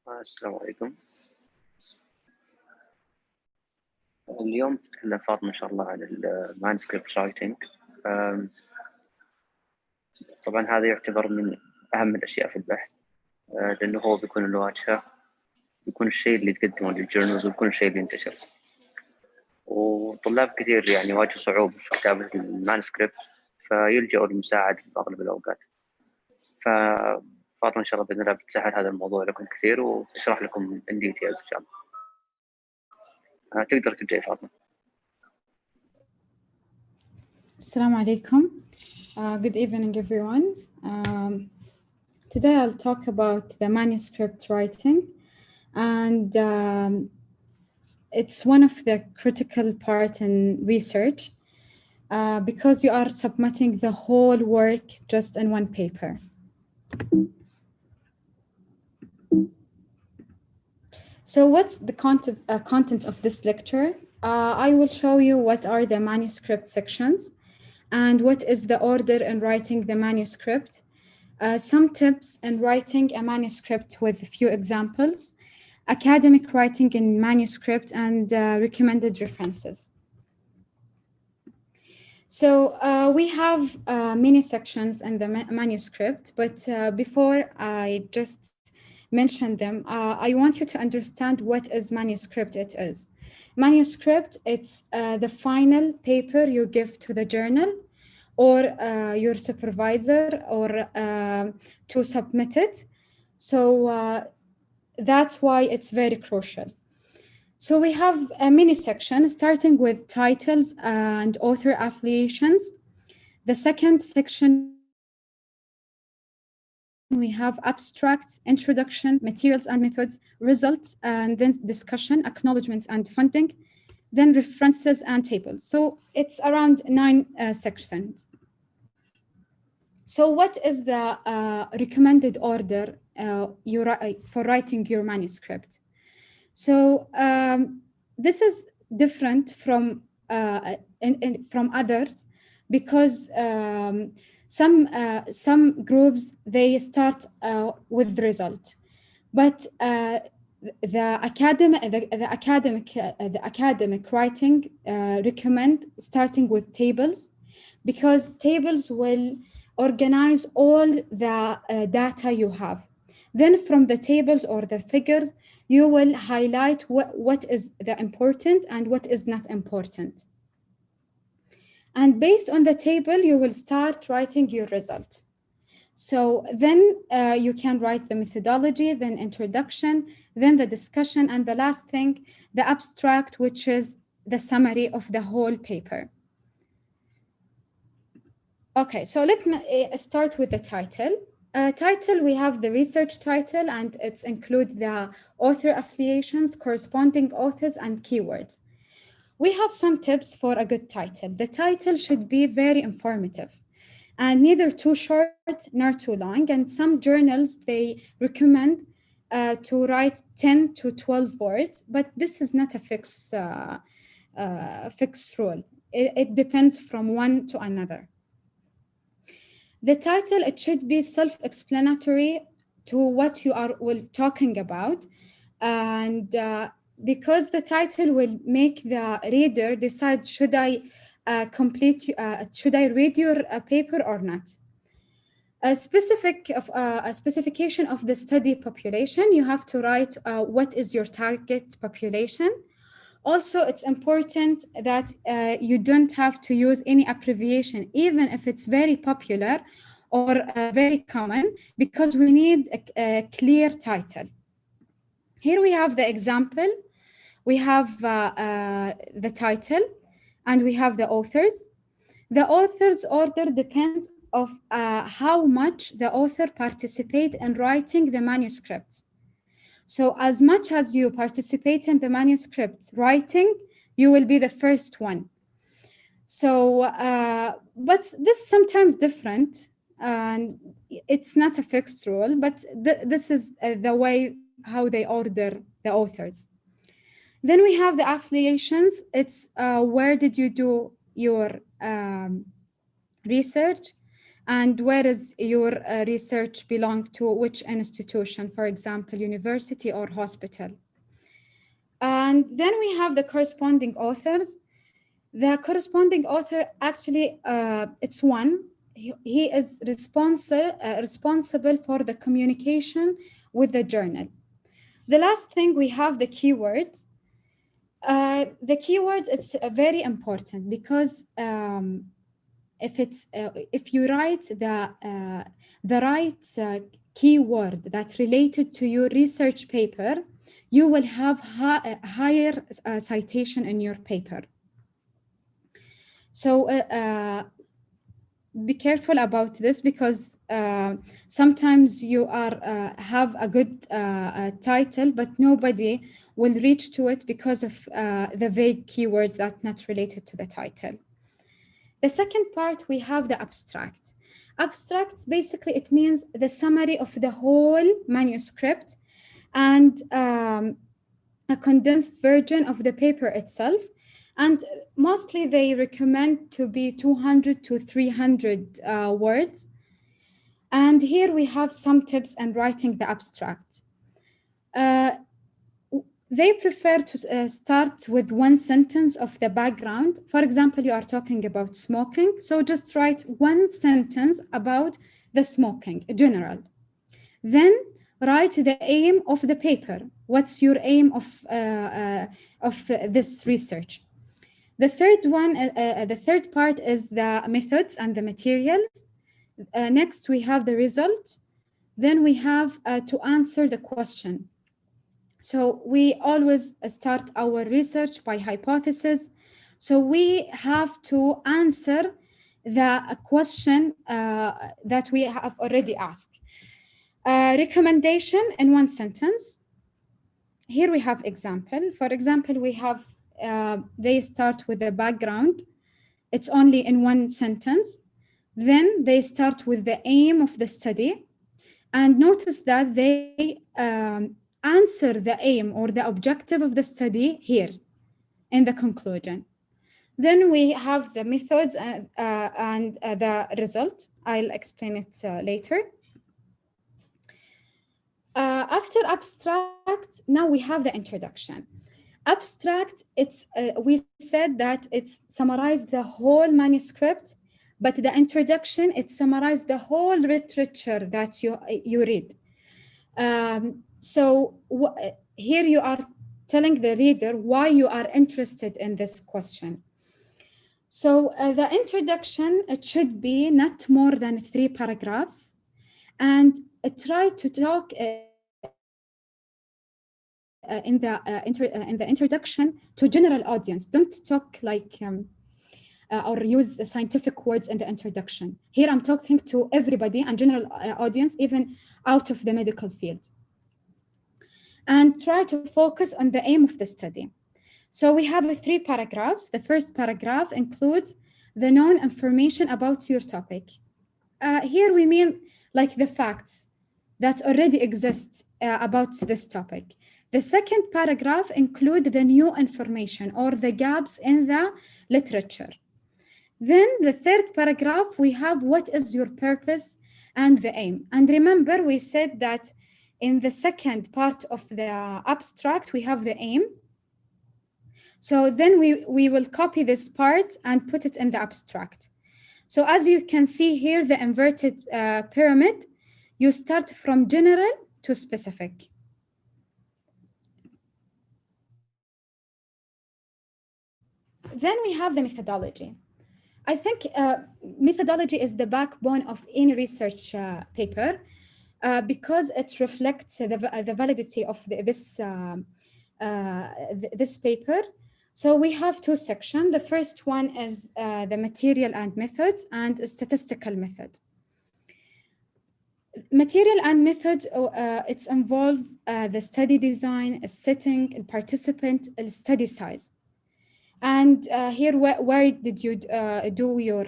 السلام عليكم. اليوم تكلم فاطمة إن شاء الله عن المانسكريبت رايتنج. طبعا هذا يعتبر من أهم الأشياء في البحث، لأنه هو بيكون الواجهة، بيكون الشيء اللي تقدمه للجورنالز وبيكون الشيء اللي ينتشر. وطلاب كثير يعني يواجهوا صعوبة في كتابة المانسكريبت، فيلجأوا للمساعدة في أغلب الأوقات. ففاطمة إن شاء الله بإذن الله بتسهل هذا الموضوع لكم كثير وتشرح لكم in details إن شاء الله. تقدر تبدأي فاطمة. Assalamu alaikum. Good evening, everyone. Today I'll talk about the manuscript writing, and it's one of the critical part in research because you are submitting the whole work just in one paper. So what's the content of this lecture? I will show you what are the manuscript sections and what is the order in writing the manuscript, some tips in writing a manuscript with a few examples, academic writing in manuscript, and recommended references. So we have many sections in the manuscript, but before I just mention them, I want you to understand what is manuscript it is. Manuscript, it's the final paper you give to the journal or your supervisor or to submit it. So that's why it's very crucial. So we have a mini section starting with titles and author affiliations. The second section, we have abstracts, introduction, materials and methods, results, and then discussion, acknowledgements and funding, then references and tables. So it's around 9 sections. So what is the recommended order for writing your manuscript? So this is different from others because some groups they start with the result, but the academic writing recommend starting with tables, because tables will organize all the data you have. Then from the tables or the figures, you will highlight what is the important and what is not important. And based on the table, you will start writing your result. So then you can write the methodology, then introduction, then the discussion, and the last thing, the abstract, which is the summary of the whole paper. Okay, so let me start with the title. Title, we have the research title, and it's include the author affiliations, corresponding authors, and keywords. We have some tips for a good title. The title should be very informative and neither too short nor too long. And some journals, they recommend to write 10 to 12 words, but this is not a fixed rule. It depends from one to another. The title, it should be self-explanatory to what you are talking about, and because the title will make the reader decide, should I read your paper or not? A specification of the study population, you have to write what is your target population. Also, it's important that you don't have to use any abbreviation, even if it's very popular or very common, because we need a clear title. Here we have the example. We have the title, and we have the authors. The author's order depends on how much the author participate in writing the manuscript. So as much as you participate in the manuscript writing, you will be the first one. So, but this is sometimes different, and it's not a fixed rule, but this is the way how they order the authors. Then we have the affiliations. It's where did you do your research, and where is your research belong to, which institution, for example, university or hospital. And then we have the corresponding authors. The corresponding author, actually, it's one. He is responsible for the communication with the journal. The last thing, we have the keywords. The keywords, it's very important because if you write the right keyword that related to your research paper, you will have higher citation in your paper. So be careful about this, because sometimes you have a good title, but nobody will reach to it because of the vague keywords that not related to the title. The second part, we have the abstract. Abstract, basically, it means the summary of the whole manuscript and a condensed version of the paper itself. And mostly they recommend to be 200 to 300 words. And here we have some tips in writing the abstract. They prefer to start with one sentence of the background. For example, you are talking about smoking, so just write one sentence about the smoking, general. Then write the aim of the paper. What's your aim of this research? The third part is the methods and the materials. Next, we have the result. Then we have to answer the question. So we always start our research by hypothesis. So we have to answer the question that we have already asked. Recommendation in one sentence. Here we have example. For example, we have, they start with the background. It's only in one sentence. Then they start with the aim of the study. And notice that they answer the aim or the objective of the study here in the conclusion. Then we have the methods and the result. I'll explain it later. After abstract, now we have the introduction. Abstract, it's we said that it's summarized the whole manuscript, but the introduction, it summarized the whole literature that you read. So here you are telling the reader why you are interested in this question. So the introduction, it should be not more than 3 paragraphs, and try to talk in the introduction to general audience. Don't talk like or use scientific words in the introduction. Here I'm talking to everybody and general audience, even out of the medical field. And try to focus on the aim of the study. So we have 3 paragraphs. The first paragraph includes the known information about your topic. Here we mean like the facts that already exist about this topic. The second paragraph includes the new information or the gaps in the literature. Then the third paragraph, we have what is your purpose and the aim. And remember, we said that in the second part of the abstract, we have the aim. So then we will copy this part and put it in the abstract. So as you can see here, the inverted pyramid, you start from general to specific. Then we have the methodology. I think methodology is the backbone of any research paper because it reflects the validity of this paper. So we have 2 sections. The first one is the material and methods and statistical method. Material and method, it's involve the study design, setting, participant, study size. And here, where did you do your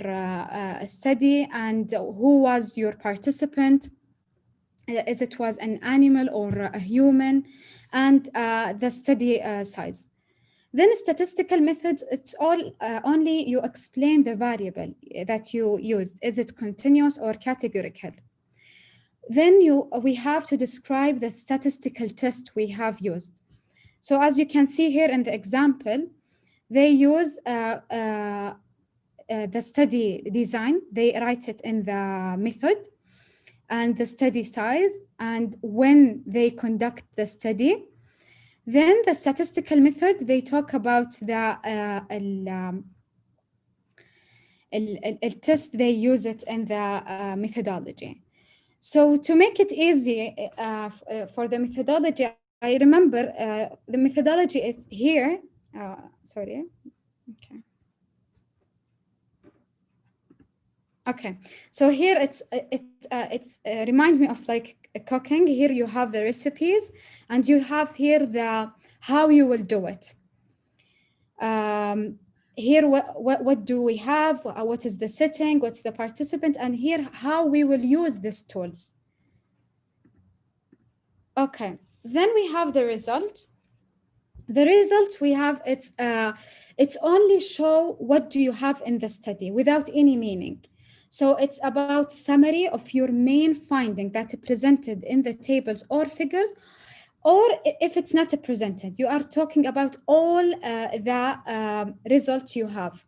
study, and who was your participant? Is it was an animal or a human, and the study size. Then statistical method, it's all only you explain the variable that you use. Is it continuous or categorical? Then we have to describe the statistical test we have used. So as you can see here in the example, they use the study design. They write it in the method and the study size and when they conduct the study. Then the statistical method, they talk about the test, they use it in the methodology. So to make it easy for the methodology, I remember the methodology is here. Sorry. Okay. Okay, so here it's reminds me of like cooking. Here you have the recipes, and you have here the how you will do it. Here what do we have? What is the setting? What's the participant? And here how we will use these tools. Okay, then we have the result. The result we have, it's only show what do you have in the study without any meaning. So it's about summary of your main finding that presented in the tables or figures, or if it's not presented, you are talking about all the results you have.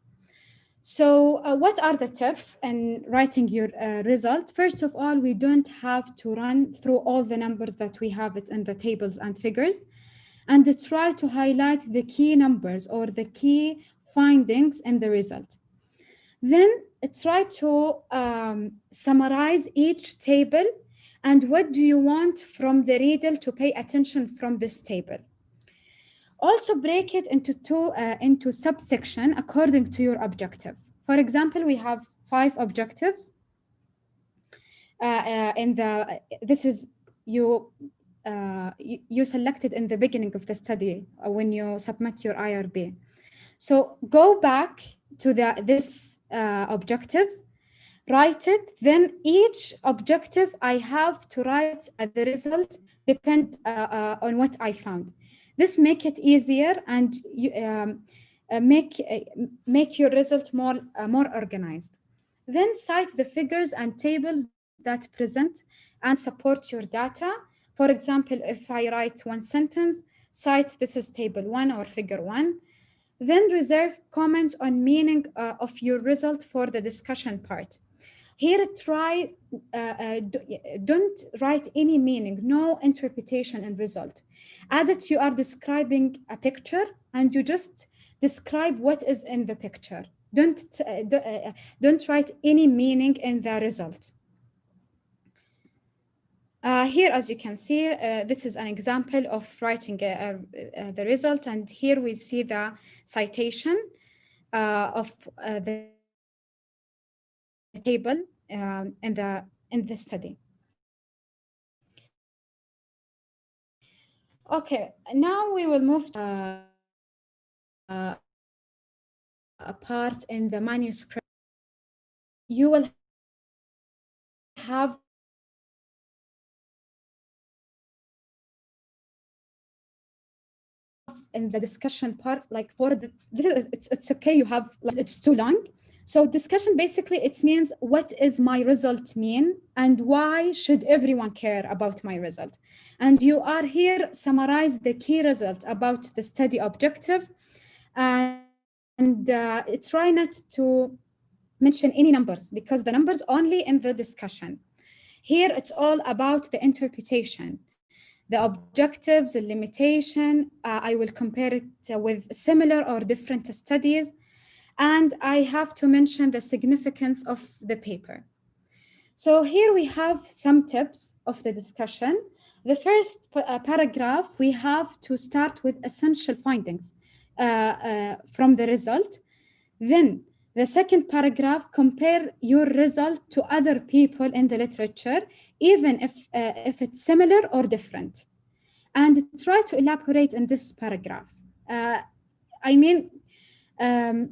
So what are the tips in writing your result? First of all, we don't have to run through all the numbers that we have it in the tables and figures, and try to highlight the key numbers or the key findings in the result. Then try to summarize each table and what do you want from the reader to pay attention from this table. Also break it into subsection according to your objective. For example, we have 5 objectives. This is you selected in the beginning of the study when you submit your IRB. So go back to this objectives, write it. Then each objective I have to write at the result depend on what I found. This make it easier and make your result more organized. Then cite the figures and tables that present and support your data. For example, if I write one sentence, cite this is table 1 or figure 1. Then reserve comment on meaning of your result for the discussion part. Here, don't write any meaning, no interpretation and result. As it you are describing a picture and you just describe what is in the picture. Don't write any meaning in the result. Here, as you can see, this is an example of writing the result, and here we see the citation of the table in the study. Okay, now we will move to a part in the manuscript. You will have in the discussion part, like it's okay, you have, it's too long. So discussion, basically it means what is my result mean and why should everyone care about my result. And you are here summarize the key result about the study objective, and try not to mention any numbers because the numbers only in the discussion. Here it's all about the interpretation, the objectives, the limitation. I will compare it with similar or different studies. And I have to mention the significance of the paper. So here we have some tips of the discussion. The first paragraph, we have to start with essential findings from the result. Then the second paragraph, compare your result to other people in the literature, even if it's similar or different. And try to elaborate in this paragraph.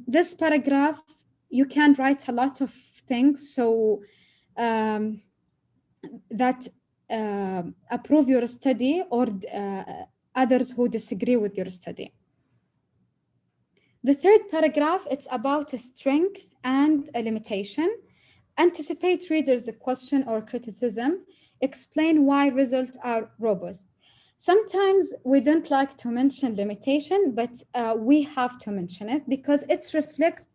This paragraph, you can write a lot of things so that approve your study or others who disagree with your study. The third paragraph, it's about a strength and a limitation. Anticipate readers' question or criticism. Explain why results are robust. Sometimes we don't like to mention limitation, but we have to mention it because it reflects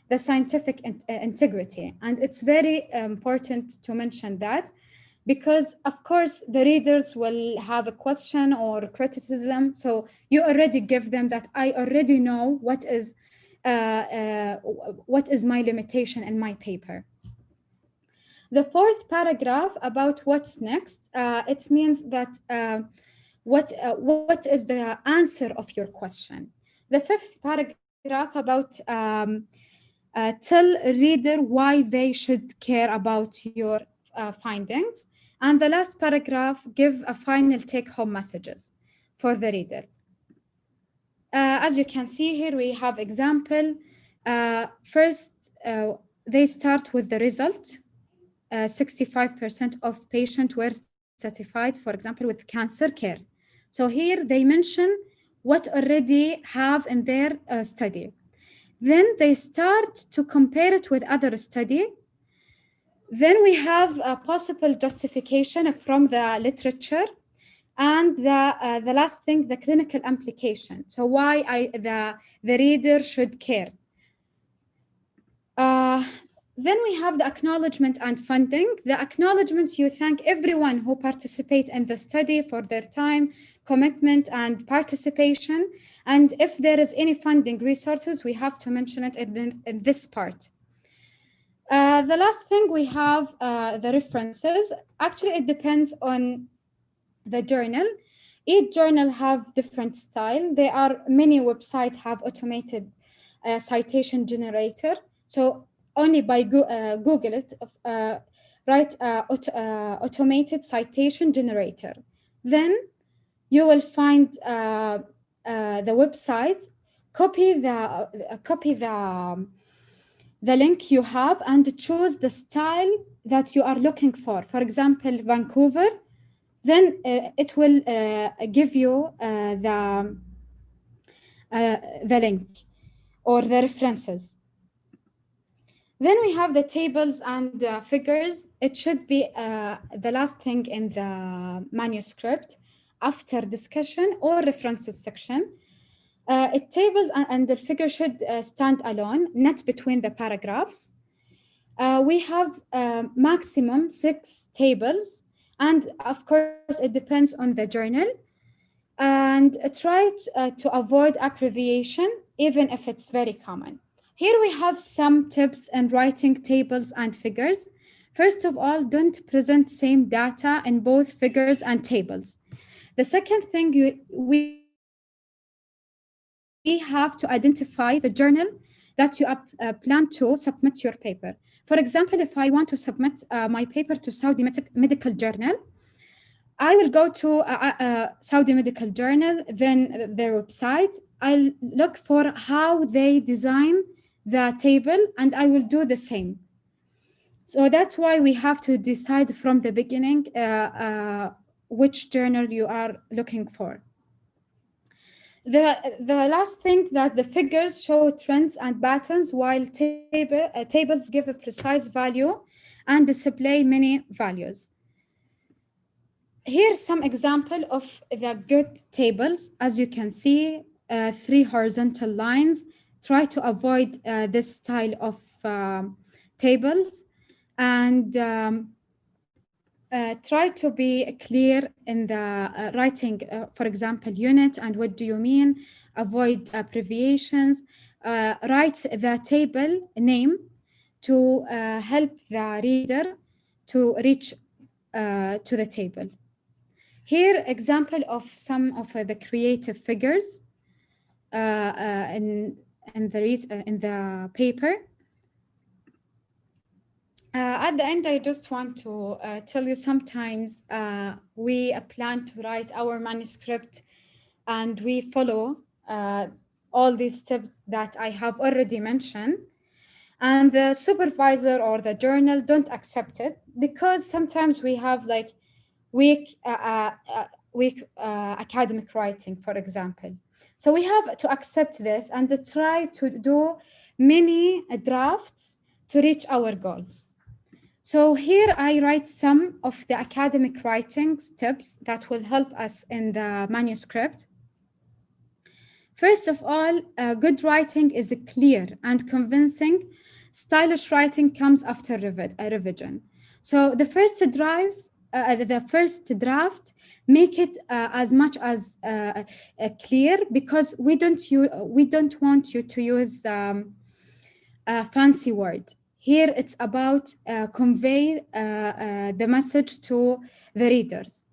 the scientific integrity. And it's very important to mention that because, of course, the readers will have a question or criticism. So you already give them that I already know what is my limitation in my paper. The fourth paragraph about what's next, it means that what is the answer of your question. The fifth paragraph about tell reader why they should care about your findings. And the last paragraph, give a final take-home messages for the reader. As you can see here, we have example. First, they start with the result. 65% of patients were satisfied, for example, with cancer care. So here they mention what already have in their study. Then they start to compare it with other study. Then we have a possible justification from the literature. And the last thing, the clinical implication. So why the reader should care. Then we have the acknowledgement and funding. The acknowledgement, you thank everyone who participate in the study for their time, commitment, and participation. And if there is any funding resources, we have to mention it in this part. The last thing we have the references. Actually, it depends on the journal. Each journal have different style. There are many websites have automated citation generator. So only by Google it, write automated citation generator. Then you will find the website, copy the link you have and choose the style that you are looking for. For example, Vancouver, then it will give you the link or the references. Then we have the tables and figures. It should be the last thing in the manuscript after discussion or references section. Tables and the figure should stand alone, not between the paragraphs. We have maximum 6 tables, and of course it depends on the journal. And try to avoid abbreviation, even if it's very common. Here we have some tips in writing tables and figures. First of all, don't present same data in both figures and tables. The second thing, we have to identify the journal that you plan to submit your paper. For example, if I want to submit my paper to Saudi Medical Journal, I will go to Saudi Medical Journal, then their website. I'll look for how they design the table, and I will do the same. So that's why we have to decide from the beginning which journal you are looking for. The last thing, that the figures show trends and patterns, while tables give a precise value and display many values. Here's some example of the good tables. As you can see, 3 horizontal lines. Try to avoid this style of tables, and try to be clear in the writing, for example, unit and what do you mean. Avoid abbreviations. Write the table name to help the reader to reach to the table. Here, example of some of the creative figures in the paper. At the end, I just want to tell you, sometimes we plan to write our manuscript and we follow all these steps that I have already mentioned, and the supervisor or the journal don't accept it because sometimes we have like weak academic writing, for example. So we have to accept this and try to do many drafts to reach our goals. So here I write some of the academic writing tips that will help us in the manuscript. First of all, good writing is clear and convincing. Stylish writing comes after a revision. So the first draft, make it as much as clear, because we don't want you to use a fancy word. Here it's about convey the message to the readers.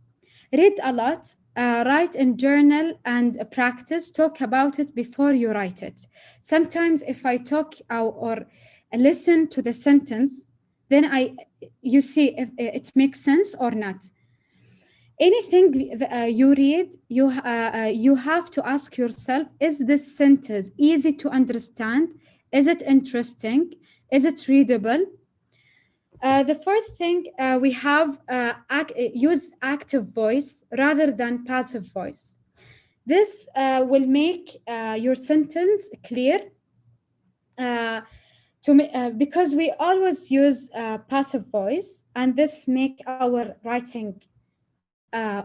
Read a lot, write in journal and practice. Talk about it before you write it. Sometimes if I talk or listen to the sentence, then you see if it makes sense or not. Anything you read, you have to ask yourself, is this sentence easy to understand? Is it interesting? Is it readable? The fourth thing, we have use active voice rather than passive voice. This will make your sentence clear, because we always use passive voice, and this make our writing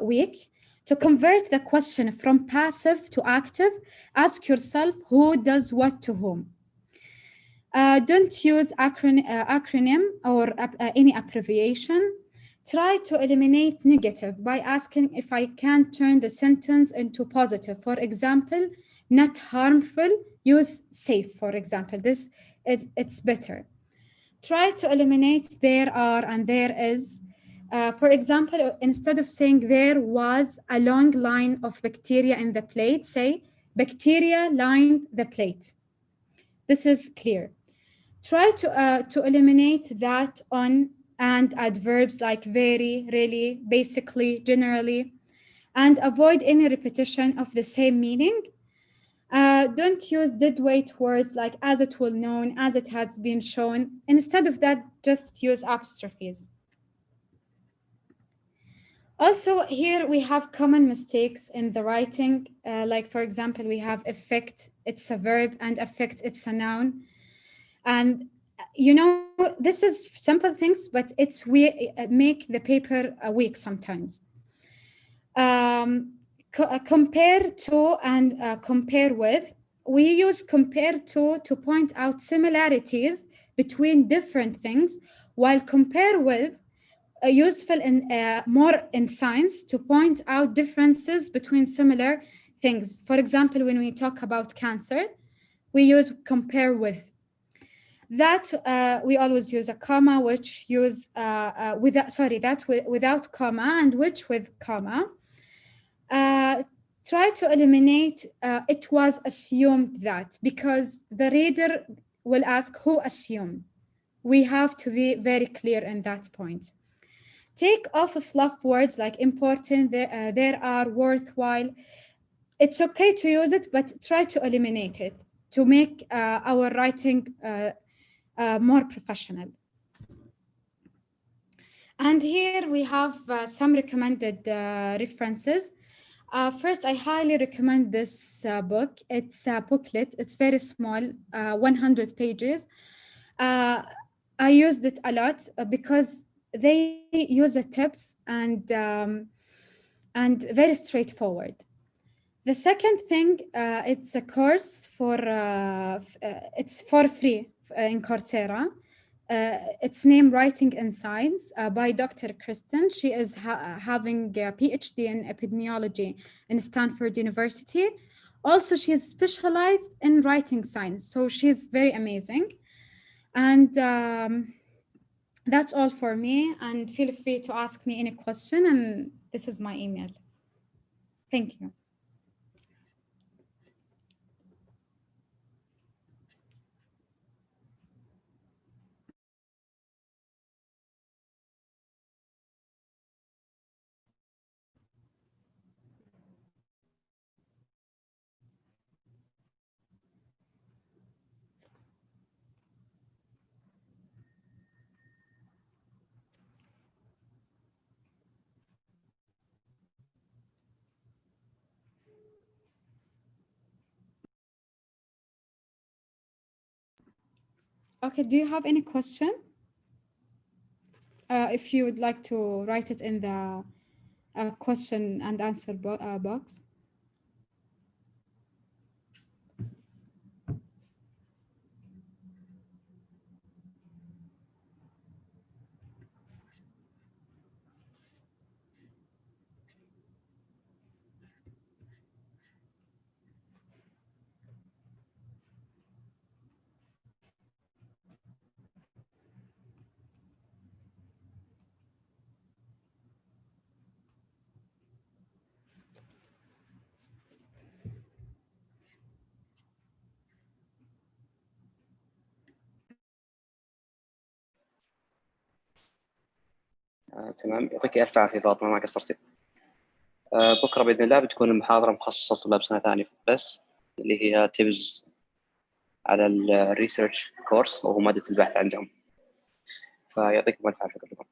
weak. To convert the question from passive to active, ask yourself who does what to whom. Don't use acronym or any abbreviation. Try to eliminate negative by asking if I can turn the sentence into positive. For example, not harmful, use safe, for example. It's better. Try to eliminate there are and there is. For example, instead of saying there was a long line of bacteria in the plate, say bacteria lined the plate. This is clear. Try to eliminate that on and adverbs like very, really, basically, generally, and avoid any repetition of the same meaning. Don't use dead weight words like as it will known, as it has been shown. Instead of that, just use apostrophes. Also, here we have common mistakes in the writing. Like, for example, we have effect, it's a verb, and affect, it's a noun. And this is simple things, but make the paper weak sometimes. Compare to and compare with. We use compare to point out similarities between different things, while compare with useful in more in science to point out differences between similar things. For example, when we talk about cancer, we use compare with. That we always use a comma, which use without comma, and which with comma. Try to eliminate it was assumed that, because the reader will ask who assumed. We have to be very clear in that point. Take off fluff words like important, there are, worthwhile. It's okay to use it, but try to eliminate it to make our writing more professional. And here we have some recommended references. First, I highly recommend this book. It's a booklet. It's very small, 100 pages. I used it a lot because they use the tips and very straightforward. The second thing, it's a course it's for free in Coursera. It's named Writing in Science by Dr. Kristen. She is having a PhD in epidemiology in Stanford University. Also, she is specialized in writing science, so she's very amazing. And that's all for me. And feel free to ask me any question. And this is my email. Thank you. Okay, do you have any question? If you would like to write it in the question and answer box. تمام، يعطيك الف عافيه فاطمه، ما قصرتي. بكره باذن الله بتكون المحاضره مخصصه لطلاب سنه ثانيه بس، اللي هي تبز على الريسيرش كورس وهو ماده البحث عندهم. فيعطيكم الف عافيه كلكم.